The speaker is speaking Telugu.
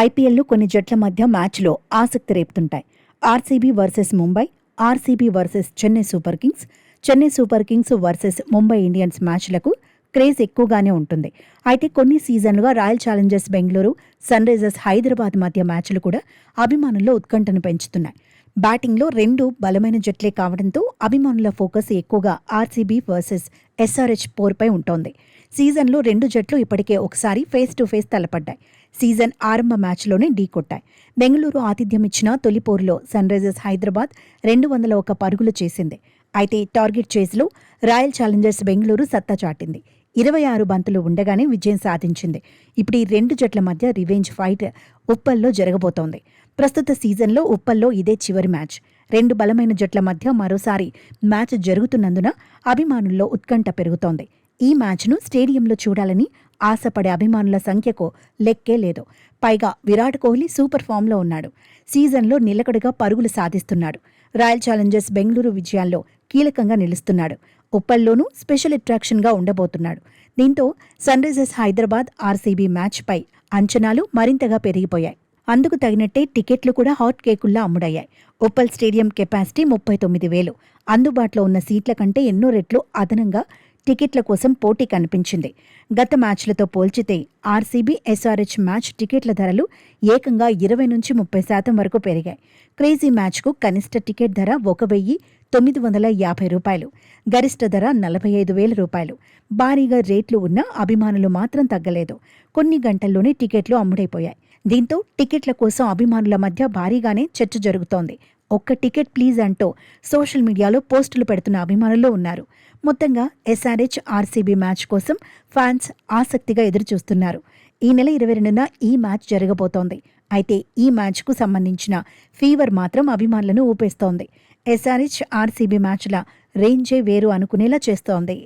ఐపీఎల్లో కొన్ని జట్ల మధ్య మ్యాచ్లో ఆసక్తి రేపుతుంటాయి. RCB versus Mumbai, RCB versus Chennai Super Kings, Chennai Super Kings versus Mumbai Indians మ్యాచ్లకు క్రేజ్ ఎక్కువగానే ఉంటుంది. అయితే కొన్ని సీజన్లుగా Royal Challengers Bengaluru, Sunrisers Hyderabad మధ్య మ్యాచ్లు కూడా అభిమానుల్లో ఉత్కంఠను పెంచుతున్నాయి. బ్యాటింగ్లో రెండు బలమైన జట్లే కావడంతో అభిమానుల ఫోకస్ ఎక్కువగా ఆర్సీబీ వర్సెస్ ఎస్ఆర్హెచ్ పోరుపై ఉంటోంది. సీజన్లో రెండు జట్లు ఇప్పటికే ఒకసారి ఫేస్ టు ఫేస్ తలపడ్డాయి. సీజన్ ఆరంభ మ్యాచ్లోనే ఢీకొట్టాయి. బెంగళూరు ఆతిథ్యమిచ్చిన తొలి పోరులో సన్ రైజర్స్ హైదరాబాద్ 201 పరుగులు చేసింది. అయితే టార్గెట్ చేజ్లో రాయల్ ఛాలెంజర్స్ బెంగళూరు సత్తా చాటింది. 26 బంతులు ఉండగానే విజయం సాధించింది. ఇప్పుడు ఈ రెండు జట్ల మధ్య రివెంజ్ ఫైట్ ఉప్పల్లో జరగబోతోంది. ప్రస్తుత సీజన్లో ఉప్పల్లో ఇదే చివరి మ్యాచ్. రెండు బలమైన జట్ల మధ్య మరోసారి మ్యాచ్ జరుగుతున్నందున అభిమానుల్లో ఉత్కంఠ పెరుగుతోంది. ఈ మ్యాచ్ను స్టేడియంలో చూడాలని ఆశపడే అభిమానుల సంఖ్యకు లెక్కే లేదు. పైగా విరాట్ కోహ్లీ సూపర్ ఫామ్లో ఉన్నాడు. సీజన్లో నిలకడగా పరుగులు సాధిస్తున్నాడు. రాయల్ ఛాలెంజర్స్ బెంగళూరు విజయాల్లో కీలకంగా నిలుస్తున్నాడు. ఉప్పల్లోనూ స్పెషల్ అట్రాక్షన్గా ఉండబోతున్నాడు. దీంతో సన్ రైజర్స్ హైదరాబాద్ ఆర్సీబీ మ్యాచ్పై అంచనాలు మరింతగా పెరిగిపోయాయి. అందుకు తగినట్టే టికెట్లు కూడా హాట్ కేకుల్లా అమ్ముడయ్యాయి. Uppal stadium capacity 39,000. అందుబాటులో ఉన్న సీట్ల కంటే ఎన్నో రెట్లు అదనంగా టికెట్ల కోసం పోటీ కనిపించింది. గత మ్యాచ్లతో పోల్చితే ఆర్సీబీ ఎస్ఆర్హెచ్ మ్యాచ్ టికెట్ల ధరలు ఏకంగా 20-30% వరకు పెరిగాయి. క్రేజీ మ్యాచ్కు కనిష్ట టికెట్ ధర 1,950 రూపాయలు, గరిష్ట ధర 45,000 రూపాయలు. భారీగా రేట్లు ఉన్న అభిమానులు మాత్రం తగ్గలేదు. కొన్ని గంటల్లోనే టికెట్లు అమ్ముడైపోయాయి. దీంతో టికెట్ల కోసం అభిమానుల మధ్య భారీగానే చర్చ జరుగుతోంది. ఒక్క టికెట్ ప్లీజ్ అంటూ సోషల్ మీడియాలో పోస్టులు పెడుతున్న అభిమానులు ఉన్నారు. మొత్తంగా ఎస్ఆర్హెచ్ ఆర్సీబీ మ్యాచ్ కోసం ఫ్యాన్స్ ఆసక్తిగా ఎదురుచూస్తున్నారు. ఈ నెల 22న ఈ మ్యాచ్ జరగబోతోంది. అయితే ఈ మ్యాచ్కు సంబంధించిన ఫీవర్ మాత్రం అభిమానులను ఊపేస్తోంది. ఎస్ఆర్హెచ్ ఆర్సీబీ మ్యాచ్ల రేంజే వేరు అనుకునేలా చేస్తోంది.